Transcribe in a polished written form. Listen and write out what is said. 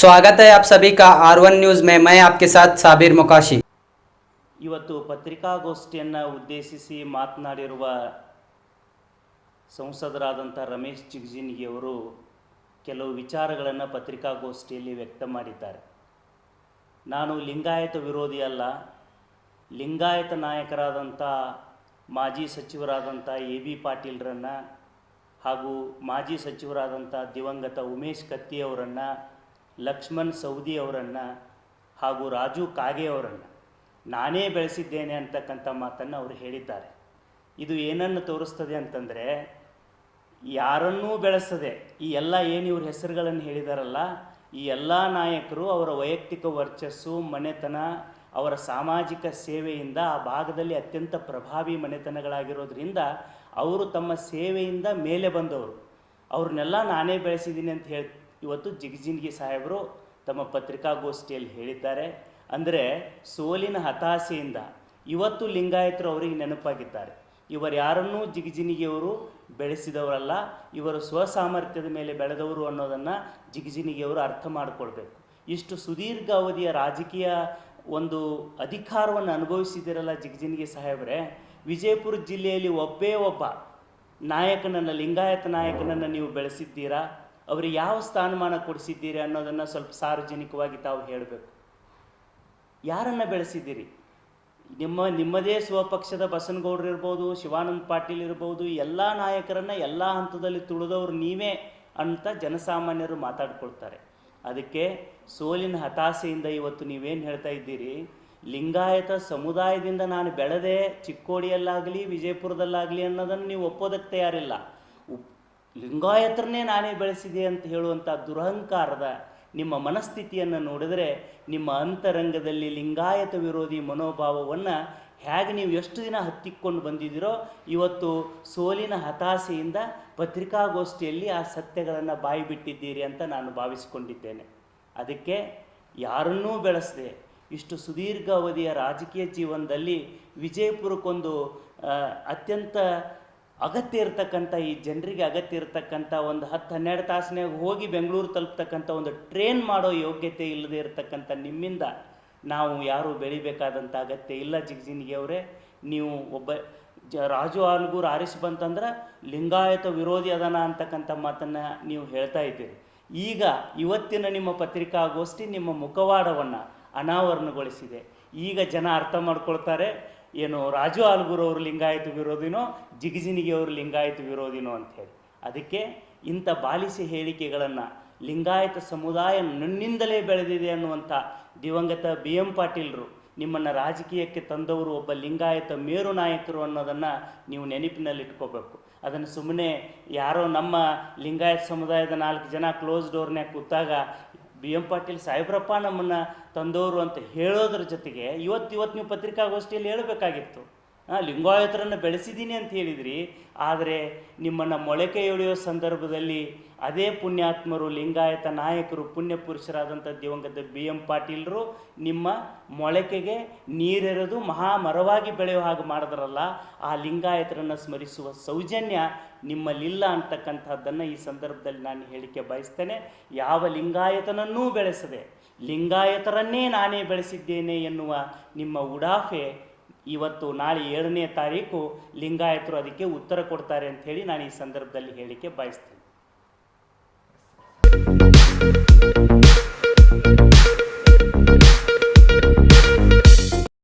स्वागत है आप सभी का R1 न्यूज़ में। मैं आपके साथ साबिर मुकाशी। ಇವತ್ತು ಪತ್ರಿಕಾಗೋಷ್ಠಿಯನ್ನು ಉದ್ದೇಶಿಸಿ ಮಾತನಾಡಿರುವ ಸಂಸದರಾದಂಥ ರಮೇಶ್ ಜಿಗಜಿಣಗಿಯವರು ಕೆಲವು ವಿಚಾರಗಳನ್ನು ಪತ್ರಿಕಾಗೋಷ್ಠಿಯಲ್ಲಿ ವ್ಯಕ್ತ ಮಾಡಿದ್ದಾರೆ. ನಾನು ಲಿಂಗಾಯತ ವಿರೋಧಿ ಅಲ್ಲ, ಲಿಂಗಾಯತ ನಾಯಕರಾದಂಥ ಮಾಜಿ ಸಚಿವರಾದಂಥ AB ಪಾಟೀಲ್ರನ್ನು ಹಾಗೂ ಮಾಜಿ ಸಚಿವರಾದಂಥ ದಿವಂಗತ ಉಮೇಶ್ ಕತ್ತಿ ಅವರನ್ನು, ಲಕ್ಷ್ಮಣ್ ಸವದಿ ಅವರನ್ನು ಹಾಗೂ ರಾಜು ಕಾಗೆ ಅವರನ್ನು ನಾನೇ ಬೆಳೆಸಿದ್ದೇನೆ ಅಂತಕ್ಕಂಥ ಮಾತನ್ನು ಅವರು ಹೇಳಿದ್ದಾರೆ. ಇದು ಏನನ್ನು ತೋರಿಸ್ತದೆ ಅಂತಂದರೆ, ಯಾರನ್ನೂ ಬೆಳೆಸದೆ ಈ ಎಲ್ಲ ಏನು ಇವ್ರ ಹೆಸರುಗಳನ್ನು ಹೇಳಿದಾರಲ್ಲ, ಈ ಎಲ್ಲ ನಾಯಕರು ಅವರ ವೈಯಕ್ತಿಕ ವರ್ಚಸ್ಸು, ಮನೆತನ, ಅವರ ಸಾಮಾಜಿಕ ಸೇವೆಯಿಂದ ಆ ಭಾಗದಲ್ಲಿ ಅತ್ಯಂತ ಪ್ರಭಾವಿ ಮನೆತನಗಳಾಗಿರೋದ್ರಿಂದ ಅವರು ತಮ್ಮ ಸೇವೆಯಿಂದ ಮೇಲೆ ಬಂದವರು. ಅವ್ರನ್ನೆಲ್ಲ ನಾನೇ ಬೆಳೆಸಿದ್ದೀನಿ ಅಂತ ಹೇಳಿ ಇವತ್ತು ಜಿಗಜಿಣಗಿ ಸಾಹೇಬರು ತಮ್ಮ ಪತ್ರಿಕಾಗೋಷ್ಠಿಯಲ್ಲಿ ಹೇಳಿದ್ದಾರೆ. ಅಂದರೆ ಸೋಲಿನ ಹತಾಶೆಯಿಂದ ಇವತ್ತು ಲಿಂಗಾಯತರು ಅವರಿಗೆ ನೆನಪಾಗಿದ್ದಾರೆ. ಇವರು ಯಾರನ್ನೂ ಜಿಗಜಿಣಗಿಯವರು ಬೆಳೆಸಿದವರಲ್ಲ, ಇವರು ಸ್ವಸಾಮರ್ಥ್ಯದ ಮೇಲೆ ಬೆಳೆದವರು ಅನ್ನೋದನ್ನು ಜಿಗಜಿಣಗಿಯವರು ಅರ್ಥ ಮಾಡಿಕೊಳ್ಬೇಕು. ಇಷ್ಟು ಸುದೀರ್ಘ ಅವಧಿಯ ರಾಜಕೀಯ ಒಂದು ಅಧಿಕಾರವನ್ನು ಅನುಭವಿಸಿದಿರಲ್ಲ ಜಿಗಜಿಣಗಿ ಸಾಹೇಬ್ರೆ, ವಿಜಯಪುರ ಜಿಲ್ಲೆಯಲ್ಲಿ ಒಬ್ಬ ನಾಯಕನನ್ನು, ಲಿಂಗಾಯತ ನಾಯಕನನ್ನು ನೀವು ಬೆಳೆಸಿದ್ದೀರಾ? ಅವರಿಗೆ ಯಾವ ಸ್ಥಾನಮಾನ ಕೊಡಿಸಿದ್ದೀರಿ ಅನ್ನೋದನ್ನು ಸ್ವಲ್ಪ ಸಾರ್ವಜನಿಕವಾಗಿ ತಾವು ಹೇಳಬೇಕು. ಯಾರನ್ನು ಬೆಳೆಸಿದ್ದೀರಿ? ನಿಮ್ಮದೇ ಸ್ವಪಕ್ಷದ ಬಸನಗೌಡರು ಇರ್ಬೋದು, ಶಿವಾನಂದ ಪಾಟೀಲ್ ಇರ್ಬೋದು, ಎಲ್ಲ ನಾಯಕರನ್ನು ಎಲ್ಲ ಹಂತದಲ್ಲಿ ತುಳಿದವರು ನೀವೇ ಅಂತ ಜನಸಾಮಾನ್ಯರು ಮಾತಾಡ್ಕೊಳ್ತಾರೆ. ಅದಕ್ಕೆ ಸೋಲಿನ ಹತಾಶೆಯಿಂದ ಇವತ್ತು ನೀವೇನು ಹೇಳ್ತಾ ಇದ್ದೀರಿ, ಲಿಂಗಾಯತ ಸಮುದಾಯದಿಂದ ನಾನು ಬೆಳೆದೆ, ಚಿಕ್ಕೋಡಿಯಲ್ಲಾಗಲಿ ವಿಜಯಪುರದಲ್ಲಾಗಲಿ ಅನ್ನೋದನ್ನು ನೀವು ಒಪ್ಪೋದಕ್ಕೆ ತಯಾರಿಲ್ಲ. ಲಿಂಗಾಯತರನ್ನೇ ನಾನೇ ಬೆಳೆಸಿದೆ ಅಂತ ಹೇಳುವಂಥ ದುರಹಂಕಾರದ ನಿಮ್ಮ ಮನಸ್ಥಿತಿಯನ್ನು ನೋಡಿದರೆ, ನಿಮ್ಮ ಅಂತರಂಗದಲ್ಲಿ ಲಿಂಗಾಯತ ವಿರೋಧಿ ಮನೋಭಾವವನ್ನು ಹೇಗೆ ನೀವು ಎಷ್ಟು ದಿನ ಹತ್ತಿಕ್ಕೊಂಡು ಬಂದಿದ್ದೀರೋ, ಇವತ್ತು ಸೋಲಿನ ಹತಾಶೆಯಿಂದ ಪತ್ರಿಕಾಗೋಷ್ಠಿಯಲ್ಲಿ ಆ ಸತ್ಯಗಳನ್ನು ಬಾಯಿ ಬಿಟ್ಟಿದ್ದೀರಿ ಅಂತ ನಾನು ಭಾವಿಸಿಕೊಂಡಿದ್ದೇನೆ. ಅದಕ್ಕೆ ಯಾರನ್ನೂ ಬೆಳೆಸದೆ ಇಷ್ಟು ಸುದೀರ್ಘ ಅವಧಿಯ ರಾಜಕೀಯ ಜೀವನದಲ್ಲಿ ವಿಜಯಪುರಕ್ಕೊಂದು ಅತ್ಯಂತ ಅಗತ್ಯ ಇರತಕ್ಕಂಥ, ಈ ಜನರಿಗೆ ಅಗತ್ಯ ಇರತಕ್ಕಂಥ ಒಂದು 10-12 ತಾಸಿನಾಗ ಹೋಗಿ ಬೆಂಗಳೂರು ತಲುಪ್ತಕ್ಕಂಥ ಒಂದು ಟ್ರೈನ್ ಮಾಡೋ ಯೋಗ್ಯತೆ ಇಲ್ಲದೆ ಇರತಕ್ಕಂಥ ನಿಮ್ಮಿಂದ ನಾವು ಯಾರೂ ಬೆಳಿಬೇಕಾದಂಥ ಅಗತ್ಯ ಇಲ್ಲ. ಜಿಗಜಿಣಗಿ ಅವರೇ, ನೀವು ಒಬ್ಬ ರಾಜು ಆಲ್ಗೂರು ಆರಿಸಿ ಬಂತಂದ್ರೆ ಲಿಂಗಾಯತ ವಿರೋಧಿ ಅದನ ಅಂತಕ್ಕಂಥ ಮಾತನ್ನು ನೀವು ಹೇಳ್ತಾ ಇದ್ದೀರಿ. ಈಗ ಇವತ್ತಿನ ನಿಮ್ಮ ಪತ್ರಿಕಾಗೋಷ್ಠಿ ನಿಮ್ಮ ಮುಖವಾಡವನ್ನು ಅನಾವರಣಗೊಳಿಸಿದೆ. ಈಗ ಜನ ಅರ್ಥ ಮಾಡ್ಕೊಳ್ತಾರೆ, ಏನು ರಾಜು ಆಲ್ಗೂರು ಅವರು ಲಿಂಗಾಯತ ವಿರೋಧಿನೋ, ಜಿಗಜಿಣಗಿ ಅವರು ಲಿಂಗಾಯತ ವಿರೋಧಿನೋ ಅಂಥೇಳಿ. ಅದಕ್ಕೆ ಇಂಥ ಬಾಲಿಸಿ ಹೇಳಿಕೆಗಳನ್ನು, ಲಿಂಗಾಯತ ಸಮುದಾಯ ನನ್ನಿಂದಲೇ ಬೆಳೆದಿದೆ ಅನ್ನುವಂಥ ದಿವಂಗತ BM ಪಾಟೀಲ್ರು ನಿಮ್ಮನ್ನು ರಾಜಕೀಯಕ್ಕೆ ತಂದವರು ಒಬ್ಬ ಲಿಂಗಾಯತ ಮೇರು ನಾಯಕರು ಅನ್ನೋದನ್ನು ನೀವು ನೆನಪಿನಲ್ಲಿಟ್ಕೋಬೇಕು. ಅದನ್ನು ಸುಮ್ಮನೆ ಯಾರೋ ನಮ್ಮ ಲಿಂಗಾಯತ ಸಮುದಾಯದ 4 ಜನ ಕ್ಲೋಸ್ ಡೋರ್ನ್ಯಾಗ ಕೂತಾಗ BM ಪಾಟೀಲ್ ಸಾಹೇಬ್ರಪ್ಪ ನಮ್ಮನ್ನು ತಂದವರು ಅಂತ ಹೇಳೋದ್ರ ಜೊತೆಗೆ ಇವತ್ತು ನೀವು ಪತ್ರಿಕಾಗೋಷ್ಠಿಯಲ್ಲಿ ಹೇಳಬೇಕಾಗಿತ್ತು, ಲಿಂಗಾಯತರನ್ನು ಬೆಳೆಸಿದ್ದೀನಿ ಅಂತ ಹೇಳಿದ್ರಿ. ಆದರೆ ನಿಮ್ಮನ್ನು ಮೊಳಕೆ ಎಳೆಯೋ ಸಂದರ್ಭದಲ್ಲಿ ಅದೇ ಪುಣ್ಯಾತ್ಮರು, ಲಿಂಗಾಯತ ನಾಯಕರು, ಪುಣ್ಯ ಪುರುಷರಾದಂಥ ದಿವಂಗತ BM ಪಾಟೀಲರು ನಿಮ್ಮ ಮೊಳಕೆಗೆ ನೀರೆರೆದು ಮಹಾಮರವಾಗಿ ಬೆಳೆಯೋ ಹಾಗೆ ಮಾಡಿದ್ರಲ್ಲ, ಆ ಲಿಂಗಾಯತರನ್ನು ಸ್ಮರಿಸುವ ಸೌಜನ್ಯ ನಿಮ್ಮಲ್ಲಿಲ್ಲ ಅಂತಕ್ಕಂಥದ್ದನ್ನು ಈ ಸಂದರ್ಭದಲ್ಲಿ ನಾನು ಹೇಳಿಕೆ ಬಯಸ್ತೇನೆ. ಯಾವ ಲಿಂಗಾಯತನನ್ನೂ ಬೆಳೆಸದೆ ಲಿಂಗಾಯತರನ್ನೇ ನಾನೇ ಬೆಳೆಸಿದ್ದೇನೆ ಎನ್ನುವ ನಿಮ್ಮ ಉಡಾಫೆ ಇವತ್ತು ನಾಳೆ 7ನೇ ತಾರೀಕು ಲಿಂಗಾಯತರು ಅದಕ್ಕೆ ಉತ್ತರ ಕೊಡ್ತಾರೆ ಅಂಥೇಳಿ ನಾನು ಈ ಸಂದರ್ಭದಲ್ಲಿ ಹೇಳಿಕೆ ಬಯಸ್ತೇನೆ.